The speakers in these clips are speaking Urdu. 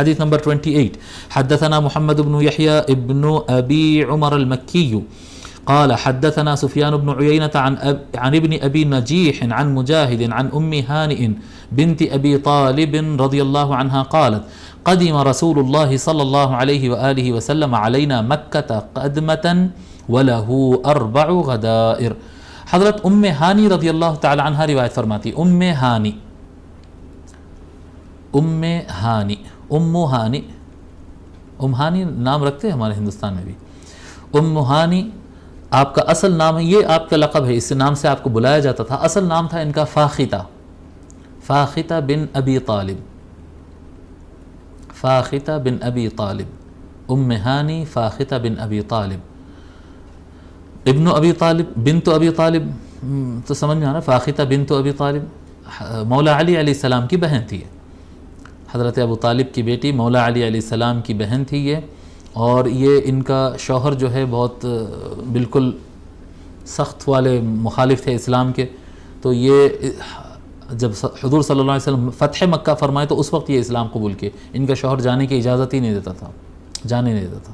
حدیث نمبر 28. حدثنا محمد بن يحيى ابن أبي عمر المكي قال حدثنا سفيان بن عيينة عن ابن أبي نجيح عن مجاهد عن أم هانئ بنت أبي طالب رضي الله عنها قالت قدم رسول الله صلى الله عليه وآله وسلم علينا مكة قدمة وله 4 غدائر. حضرت ام ہانی رضی اللہ تعالی عنہ روایت فرماتی. ام ہانی نام رکھتے ہیں ہمارے ہندوستان میں بھی. ام ہانی آپ کا اصل نام ہے, یہ آپ کا لقب ہے, اس نام سے آپ کو بلایا جاتا تھا. اصل نام تھا ان کا فاختہ بن ابی طالب. فاختہ بن ابی طالب, ام ہانی فاختہ بن ابی طالب. ابن ابی طالب بنت ابی طالب تو سمجھ میں آ رہا. فاختہ بنت ابی طالب مولا علی علیہ السلام کی بہن تھی. حضرت ابو طالب کی بیٹی مولا علی علیہ السلام کی بہن تھی یہ, اور یہ ان کا شوہر جو ہے بہت بالکل سخت والے مخالف تھے اسلام کے. تو یہ جب حضور صلی اللہ علیہ وسلم فتح مکہ فرمائے تو اس وقت یہ اسلام قبول کیے. ان کا شوہر جانے کی اجازت ہی نہیں دیتا تھا, جانے نہیں دیتا تھا.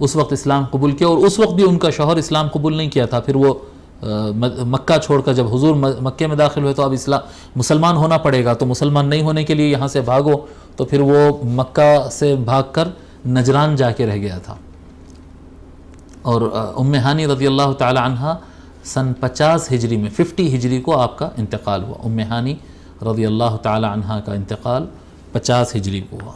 اس وقت اسلام قبول کیا, اور اس وقت بھی ان کا شوہر اسلام قبول نہیں کیا تھا. پھر وہ مکہ چھوڑ کر جب حضور مکے میں داخل ہوئے تو اب مسلمان ہونا پڑے گا, تو مسلمان نہیں ہونے کے لیے یہاں سے بھاگو, تو پھر وہ مکہ سے بھاگ کر نجران جا کے رہ گیا تھا. اور ام ہانی رضی اللہ تعالی عنہ سن 50 ہجری میں 50 ہجری کو آپ کا انتقال ہوا. ام ہانی رضی اللہ تعالی عنہ کا انتقال 50 ہجری کو ہوا.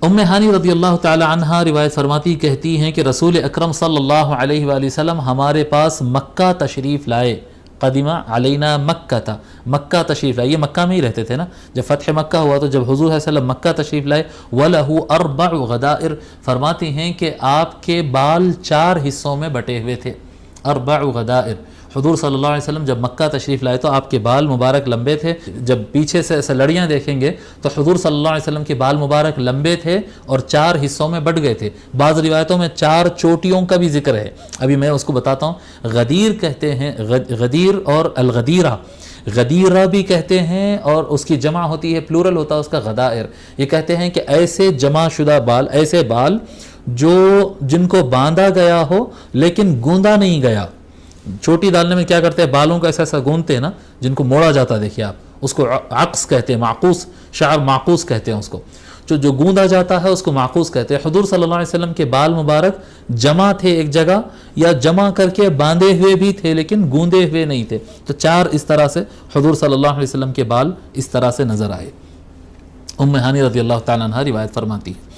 ام ہانی رضی اللہ تعالی عنہ روایت فرماتی کہتی ہیں کہ رسول اکرم صلی اللہ علیہ وآلہ وسلم ہمارے پاس مکہ تشریف لائے. قدیمہ علینا مکہ تھا, مکہ تشریف لائے. یہ مکہ میں ہی رہتے تھے نا جب فتح مکہ ہوا, تو جب حضور صلی اللہ علیہ وسلم مکہ تشریف لائے. وَلَهُ 4 غدائر, فرماتی ہیں کہ آپ کے بال 4 حصوں میں بٹے ہوئے تھے. 4 غدائر. حضور صلی اللہ علیہ وسلم جب مکہ تشریف لائے تو آپ کے بال مبارک لمبے تھے. جب پیچھے سے ایسے لڑیاں دیکھیں گے تو حضور صلی اللہ علیہ وسلم کے بال مبارک لمبے تھے اور 4 حصوں میں بٹ گئے تھے. بعض روایتوں میں 4 چوٹیوں کا بھی ذکر ہے, ابھی میں اس کو بتاتا ہوں. غدیر کہتے ہیں, غدیر اور الغدیرہ, غدیرہ بھی کہتے ہیں, اور اس کی جمع ہوتی ہے, پلورل ہوتا ہے اس کا غدائر. یہ کہتے ہیں کہ ایسے جمع شدہ بال, ایسے بال جن کو باندھا گیا ہو لیکن گوندا نہیں گیا. چوٹی ڈالنے میں کیا کرتے ہیں, بالوں کا ایسا گوندتے ہیں نا, جن کو موڑا جاتا ہے, دیکھیے آپ اس کو عقص کہتے ہیں, معقوس, شعر معقوس کہتے ہیں اس کو. جو گوندا جاتا ہے اس کو معقوس کہتے ہیں. حضور صلی اللہ علیہ وسلم کے بال مبارک جمع تھے ایک جگہ, یا جمع کر کے باندھے ہوئے بھی تھے لیکن گوندے ہوئے نہیں تھے. تو 4 اس طرح سے حضور صلی اللہ علیہ وسلم کے بال اس طرح سے نظر آئے. ام ہانی رضی اللہ تعالیٰ عنہ روایت فرماتی ہے.